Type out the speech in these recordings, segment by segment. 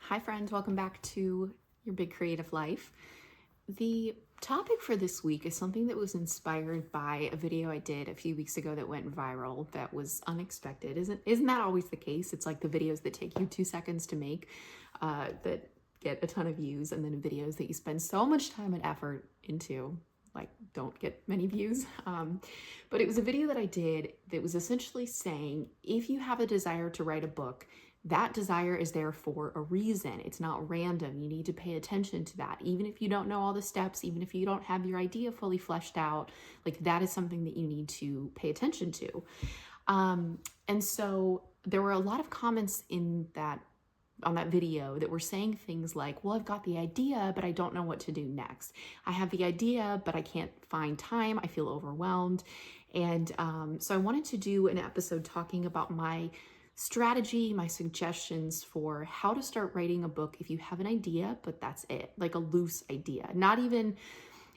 Hi friends, welcome back to Your Big Creative Life. The topic for this week is something that was inspired by a video I did a few weeks ago that went viral that was unexpected. Isn't that always the case? It's like the videos that take you 2 seconds to make that get a ton of views, and then videos that you spend so much time and effort into like don't get many views. But it was a video that I did that was essentially saying, if you have a desire to write a book, that desire is there for a reason. It's not random. You need to pay attention to that. Even if you don't know all the steps, even if you don't have your idea fully fleshed out, like that is something that you need to pay attention to. And so there were a lot of comments on that video that were saying things like, well, I've got the idea, but I don't know what to do next. I have the idea, but I can't find time. I feel overwhelmed. And so I wanted to do an episode talking about my strategy, my suggestions for how to start writing a book if you have an idea, but that's it, like a loose idea.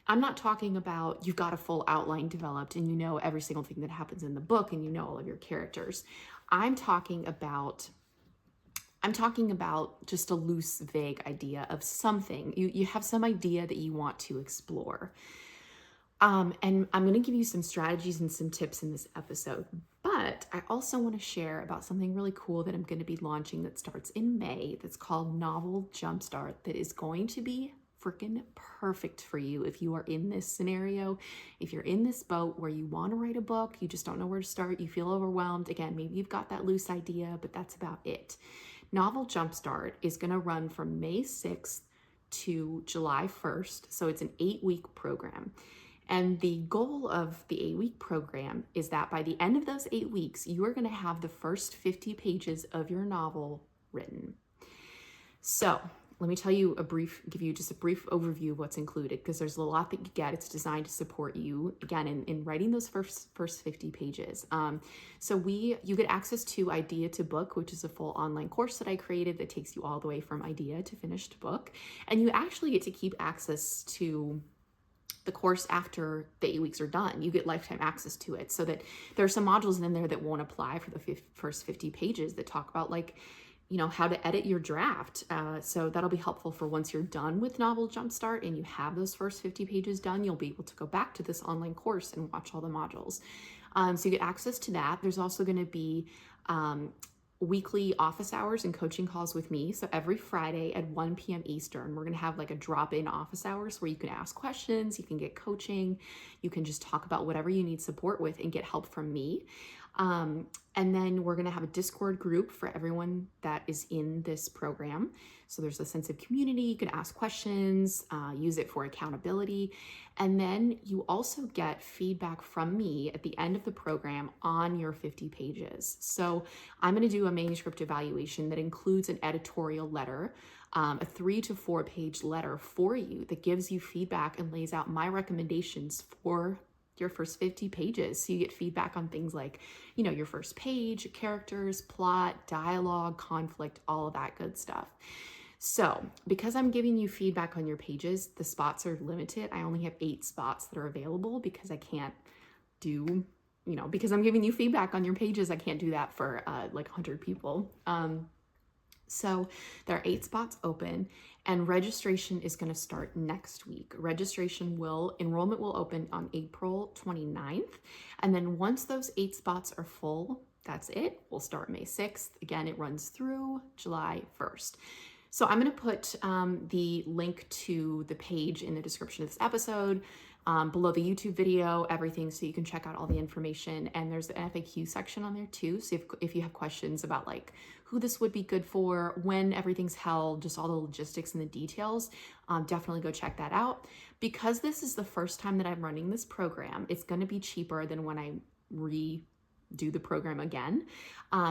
I'm not talking about you've got a full outline developed and you know every single thing that happens in the book and you know all of your characters. I'm talking about just a loose, vague idea of something. You have some idea that you want to explore. And I'm going to give you some strategies and some tips in this episode, but I also want to share about something really cool that I'm going to be launching that starts in May that's called Novel Jumpstart, that is going to be freaking perfect for you if you are in this scenario, if you're in this boat where you want to write a book, you just don't know where to start, you feel overwhelmed. Again, maybe you've got that loose idea, but that's about it. Novel Jumpstart is going to run from May 6th to July 1st, so it's an 8-week program. And the goal of the 8-week program is that by the end of those 8 weeks, you are going to have the first 50 pages of your novel written. So let me give you just a brief overview of what's included, because there's a lot that you get. It's designed to support you, again, in writing those first 50 pages. You get access to Idea to Book, which is a full online course that I created that takes you all the way from idea to finished book. And you actually get to keep access to the course after the 8 weeks are done. You get lifetime access to it, so that there are some modules in there that won't apply for the first 50 pages that talk about how to edit your draft. So that'll be helpful for once you're done with Novel Jumpstart and you have those first 50 pages done, you'll be able to go back to this online course and watch all the modules. So you get access to that. There's also going to be weekly office hours and coaching calls with me. So every Friday at 1 p.m. Eastern, we're going to have like a drop-in office hours where you can ask questions, you can get coaching, you can just talk about whatever you need support with and get help from me. And then we're going to have a Discord group for everyone that is in this program. So there's a sense of community. You can ask questions, use it for accountability. And then you also get feedback from me at the end of the program on your 50 pages. So I'm going to do a manuscript evaluation that includes an editorial letter, a 3 to 4 page letter for you that gives you feedback and lays out my recommendations for your first 50 pages. So you get feedback on things like, your first page, characters, plot, dialogue, conflict, all of that good stuff. So because I'm giving you feedback on your pages, the spots are limited. I only have 8 spots that are available because I can't do, because I'm giving you feedback on your pages, I can't do that for like 100 people. So there are 8 spots open, and registration is going to start next week. Enrollment will open on April 29th. And then once those 8 spots are full, that's it. We'll start May 6th. Again, it runs through July 1st. So I'm going to put the link to the page in the description of this episode, below the YouTube video, everything, so you can check out all the information. And there's the FAQ section on there too. So if you have questions about like who this would be good for, when everything's held, just all the logistics and the details, definitely go check that out. Because this is the first time that I'm running this program, it's going to be cheaper than when I do the program again.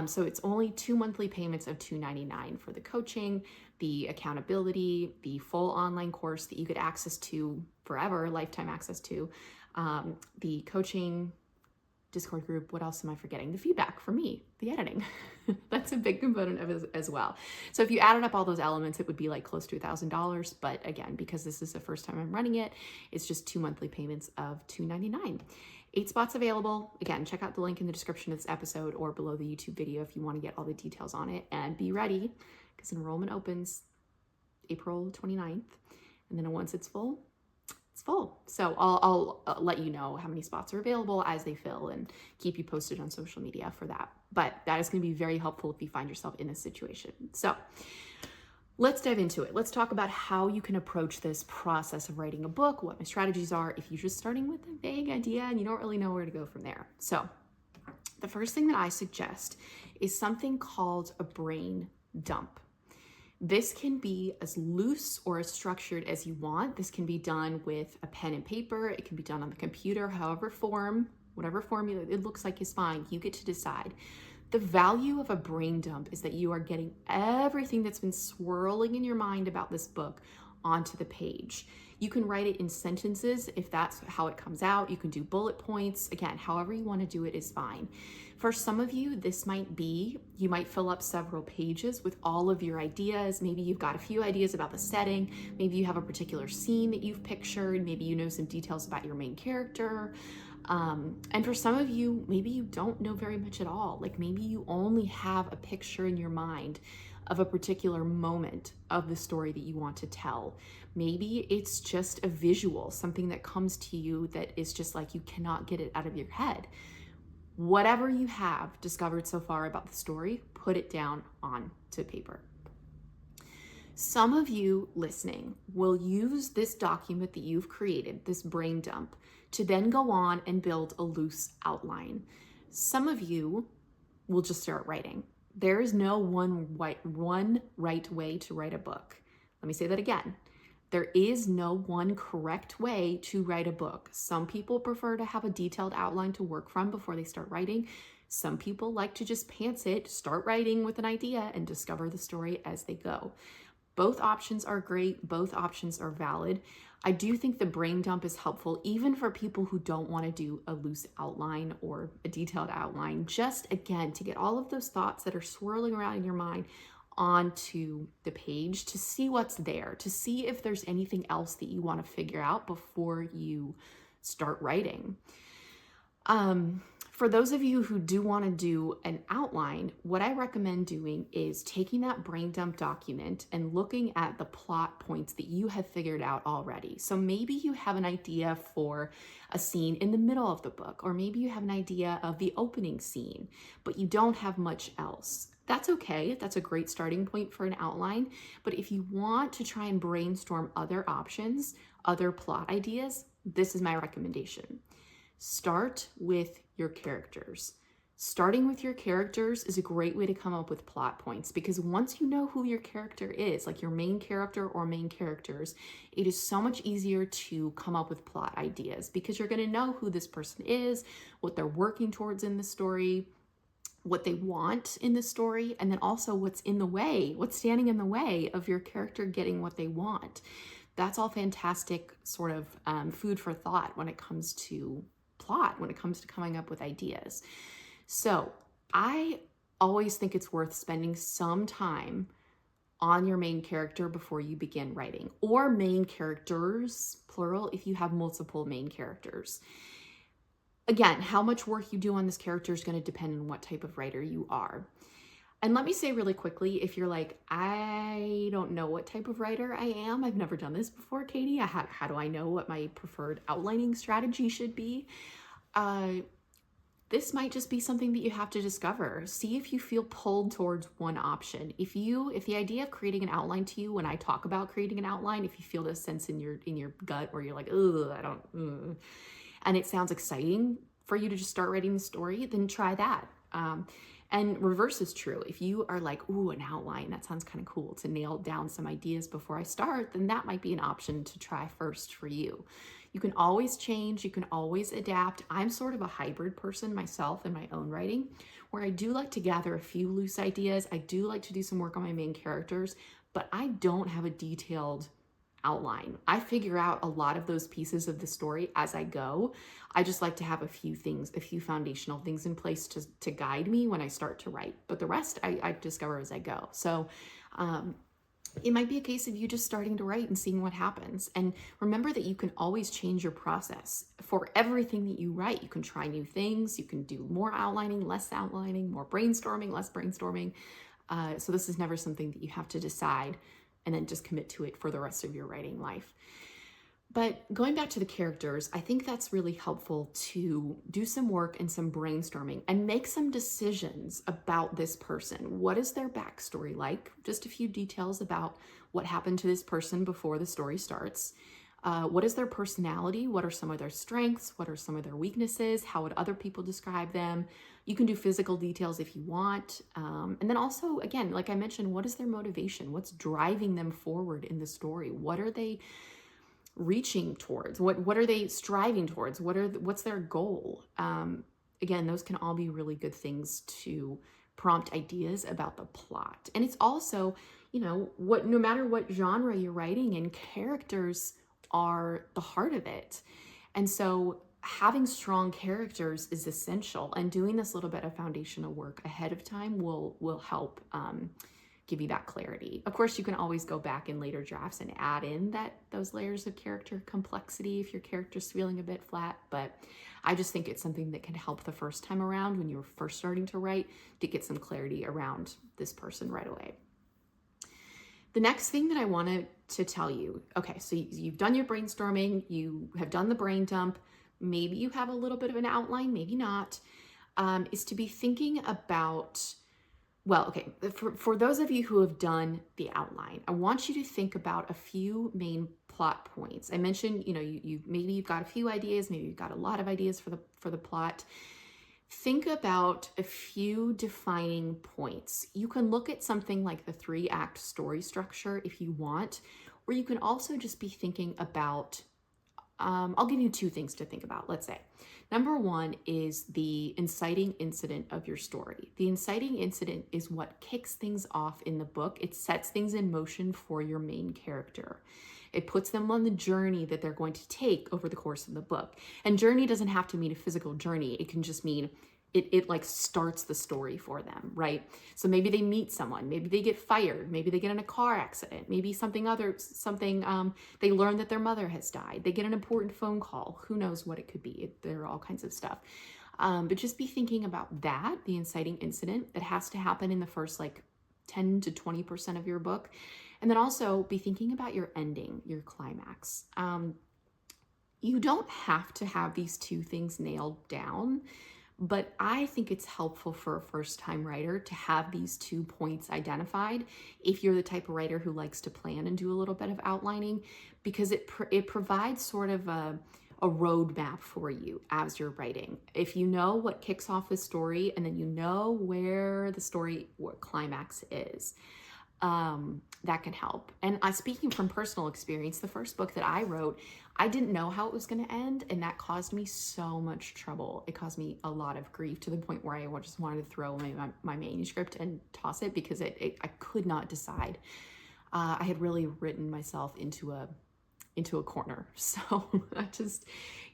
So it's only 2 monthly payments of $299 for the coaching, the accountability, the full online course that you get access to forever, lifetime access to, the coaching, Discord group. What else am I forgetting? The feedback from me, the editing. That's a big component of it as well. So if you added up all those elements, it would be like close to $1,000. But again, because this is the first time I'm running it, it's just 2 monthly payments of $299. 8 spots available. Again, check out the link in the description of this episode or below the YouTube video if you want to get all the details on it, and be ready because enrollment opens April 29th. And then once it's full, it's full. So I'll let you know how many spots are available as they fill and keep you posted on social media for that. But that is going to be very helpful if you find yourself in this situation. So let's dive into it. Let's talk about how you can approach this process of writing a book, what my strategies are if you're just starting with a vague idea and you don't really know where to go from there. So the first thing that I suggest is something called a brain dump. This can be as loose or as structured as you want. This can be done with a pen and paper. It can be done on the computer, whatever form it looks like is fine. You get to decide. The value of a brain dump is that you are getting everything that's been swirling in your mind about this book onto the page. You can write it in sentences if that's how it comes out. You can do bullet points. Again, however you want to do it is fine. For some of you, this might be, you might fill up several pages with all of your ideas. Maybe you've got a few ideas about the setting. Maybe you have a particular scene that you've pictured. Maybe you know some details about your main character. And for some of you, maybe you don't know very much at all. Like maybe you only have a picture in your mind of a particular moment of the story that you want to tell. Maybe it's just a visual, something that comes to you that is just like you cannot get it out of your head. Whatever you have discovered so far about the story, put it down onto paper. Some of you listening will use this document that you've created, this brain dump, to then go on and build a loose outline. Some of you will just start writing. There is no one right way to write a book. Let me say that again. There is no one correct way to write a book. Some people prefer to have a detailed outline to work from before they start writing. Some people like to just pants it, start writing with an idea, and discover the story as they go. Both options are great. Both options are valid. I do think the brain dump is helpful even for people who don't want to do a loose outline or a detailed outline. Just again, to get all of those thoughts that are swirling around in your mind onto the page, to see what's there, to see if there's anything else that you want to figure out before you start writing. For those of you who do want to do an outline, what I recommend doing is taking that brain dump document and looking at the plot points that you have figured out already. So maybe you have an idea for a scene in the middle of the book, or maybe you have an idea of the opening scene, but you don't have much else. That's okay. That's a great starting point for an outline. But if you want to try and brainstorm other options, other plot ideas, this is my recommendation. Start with your characters. Starting with your characters is a great way to come up with plot points, because once you know who your character is, like your main character or main characters, it is so much easier to come up with plot ideas because you're going to know who this person is, what they're working towards in the story, what they want in the story, and then also what's in the way, what's standing in the way of your character getting what they want. That's all fantastic sort of food for thought when it comes to plot, when it comes to coming up with ideas. So I always think it's worth spending some time on your main character before you begin writing, or main characters, plural, if you have multiple main characters. Again, how much work you do on this character is going to depend on what type of writer you are. And let me say really quickly, if you're like, I don't know what type of writer I am, I've never done this before, Katie, how do I know what my preferred outlining strategy should be? This might just be something that you have to discover. See if you feel pulled towards one option. If the idea of creating an outline to you, when I talk about creating an outline, if you feel this sense in your gut where you're like, and it sounds exciting for you to just start writing the story, then try that. And reverse is true. If you are like, ooh, an outline, that sounds kind of cool to nail down some ideas before I start, then that might be an option to try first for you. You can always change, you can always adapt. I'm sort of a hybrid person myself in my own writing, where I do like to gather a few loose ideas. I do like to do some work on my main characters, but I don't have a detailed outline. I figure out a lot of those pieces of the story as I go. I just like to have a few foundational things in place to guide me when I start to write. But the rest I discover as I go. So it might be a case of you just starting to write and seeing what happens. And remember that you can always change your process. For everything that you write, you can try new things. You can do more outlining, less outlining, more brainstorming, less brainstorming. So this is never something that you have to decide and then just commit to it for the rest of your writing life. But going back to the characters, I think that's really helpful to do some work and some brainstorming and make some decisions about this person. What is their backstory like? Just a few details about what happened to this person before the story starts. What is their personality? What are some of their strengths? What are some of their weaknesses? How would other people describe them? You can do physical details if you want. And then also, again, like I mentioned, what is their motivation? What's driving them forward in the story? What are they reaching towards? What are they striving towards? What's their goal? Again, those can all be really good things to prompt ideas about the plot. And it's also, no matter what genre you're writing in, characters are the heart of it. And so having strong characters is essential, and doing this little bit of foundational work ahead of time will help give you that clarity. Of course, you can always go back in later drafts and add in those layers of character complexity if your character's feeling a bit flat, but I just think it's something that can help the first time around when you're first starting to write to get some clarity around this person right away. The next thing that I wanted to tell you, okay, so you've done your brainstorming, you have done the brain dump, maybe you have a little bit of an outline, maybe not, is to be thinking about, well, okay, for those of you who have done the outline, I want you to think about a few main plot points. I mentioned, maybe you've got a few ideas, maybe you've got a lot of ideas for the plot. Think about a few defining points. You can look at something like the 3-act story structure if you want, or you can also just be thinking about, I'll give you 2 things to think about, let's say. Number 1 is the inciting incident of your story. The inciting incident is what kicks things off in the book. It sets things in motion for your main character. It puts them on the journey that they're going to take over the course of the book. And journey doesn't have to mean a physical journey. It can just mean it like starts the story for them, right? So maybe they meet someone, maybe they get fired, maybe they get in a car accident, maybe they learn that their mother has died, they get an important phone call, who knows what it could be. There are all kinds of stuff. But just be thinking about that, the inciting incident that has to happen in the first 10 to 20% of your book. And then also be thinking about your ending, your climax. You don't have to have these 2 things nailed down, but I think it's helpful for a first-time writer to have these 2 points identified if you're the type of writer who likes to plan and do a little bit of outlining, because it provides sort of a roadmap for you as you're writing. If you know what kicks off the story and then you know where the story climax is, that can help. And speaking from personal experience, the first book that I wrote, I didn't know how it was going to end, and that caused me so much trouble. It caused me a lot of grief to the point where I just wanted to throw away my manuscript and toss it because I could not decide. I had really written myself into a corner. So I just,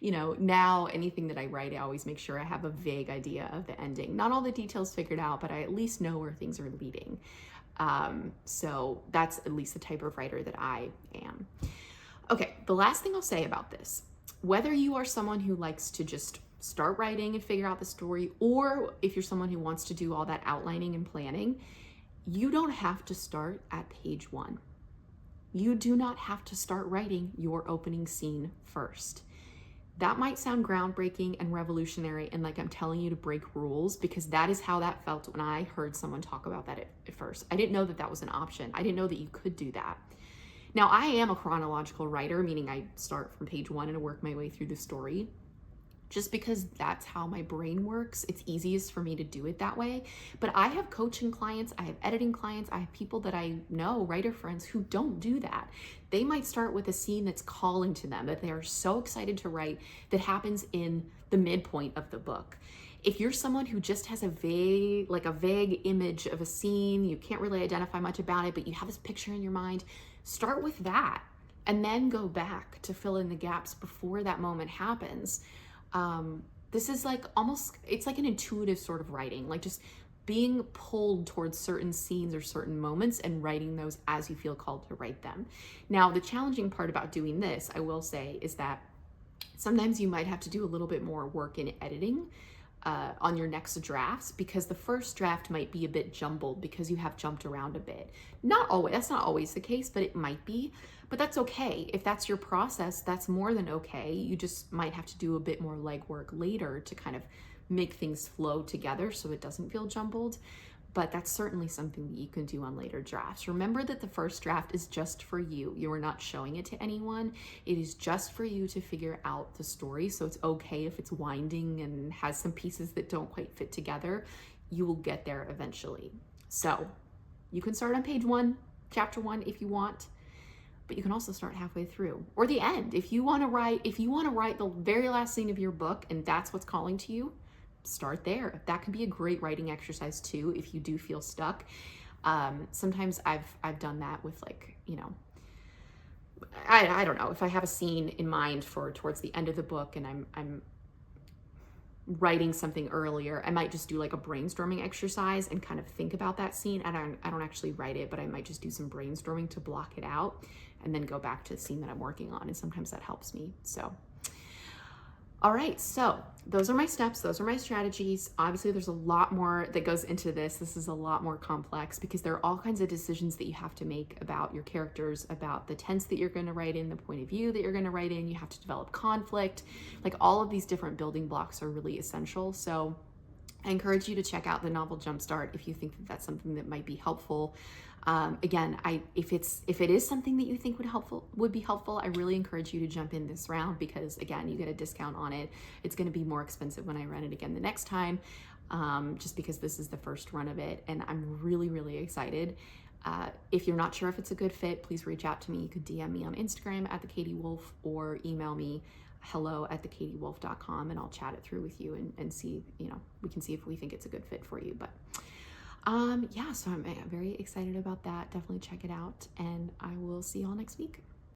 now anything that I write, I always make sure I have a vague idea of the ending. Not all the details figured out, but I at least know where things are leading. So that's at least the type of writer that I am. Okay, the last thing I'll say about this, whether you are someone who likes to just start writing and figure out the story, or if you're someone who wants to do all that outlining and planning, you don't have to start at page 1. You do not have to start writing your opening scene first. That might sound groundbreaking and revolutionary and like I'm telling you to break rules, because that is how that felt when I heard someone talk about that at first. I didn't know that was an option. I didn't know that you could do that. Now, I am a chronological writer, meaning I start from page 1 and work my way through the story. Just because that's how my brain works, it's easiest for me to do it that way. But I have coaching clients, I have editing clients, I have people that I know, writer friends, who don't do that. They might start with a scene that's calling to them, that they are so excited to write, that happens in the midpoint of the book. If you're someone who just has a vague image of a scene, you can't really identify much about it, but you have this picture in your mind, start with that and then go back to fill in the gaps before that moment happens. This is it's like an intuitive sort of writing, like just being pulled towards certain scenes or certain moments and writing those as you feel called to write them. Now, the challenging part about doing this, I will say, is that sometimes you might have to do a little bit more work in editing. on your next drafts, because the first draft might be a bit jumbled because you have jumped around a bit. Not always, that's not always the case, but it might be. But that's okay. If that's your process, that's more than okay. You just might have to do a bit more legwork later to kind of make things flow together so it doesn't feel jumbled. But that's certainly something that you can do on later drafts. Remember that the first draft is just for you. You are not showing it to anyone. It is just for you to figure out the story. So it's okay if it's winding and has some pieces that don't quite fit together. You will get there eventually. So you can start on page 1, chapter 1 if you want, but you can also start halfway through or the end. If you want to write the very last scene of your book and that's what's calling to you, start there. That can be a great writing exercise too if you do feel stuck. Sometimes I've done that with, like, you know, I don't know, if I have a scene in mind for towards the end of the book and I'm writing something earlier, I might just do like a brainstorming exercise and kind of think about that scene. I don't actually write it, but I might just do some brainstorming to block it out and then go back to the scene that I'm working on. And sometimes that helps me. So all right, so those are my steps. Those are my strategies. Obviously, there's a lot more that goes into this. This is a lot more complex because there are all kinds of decisions that you have to make about your characters, about the tense that you're going to write in, the point of view that you're going to write in. You have to develop conflict. Like, all of these different building blocks are really essential. So I encourage you to check out the novel Jumpstart if you think that that's something that might be helpful. Again, if it is something that you think would be helpful, I really encourage you to jump in this round because, again, you get a discount on it. It's going to be more expensive when I run it again the next time, just because this is the first run of it, and I'm really, really excited. If you're not sure if it's a good fit, please reach out to me. You could DM me on Instagram at @thekatiewolf or email me hello@thekatiewolf.com, and I'll chat it through with you and see, you know, we can see if we think it's a good fit for you. But yeah, so I'm very excited about that. Definitely check it out, and I will see you all next week.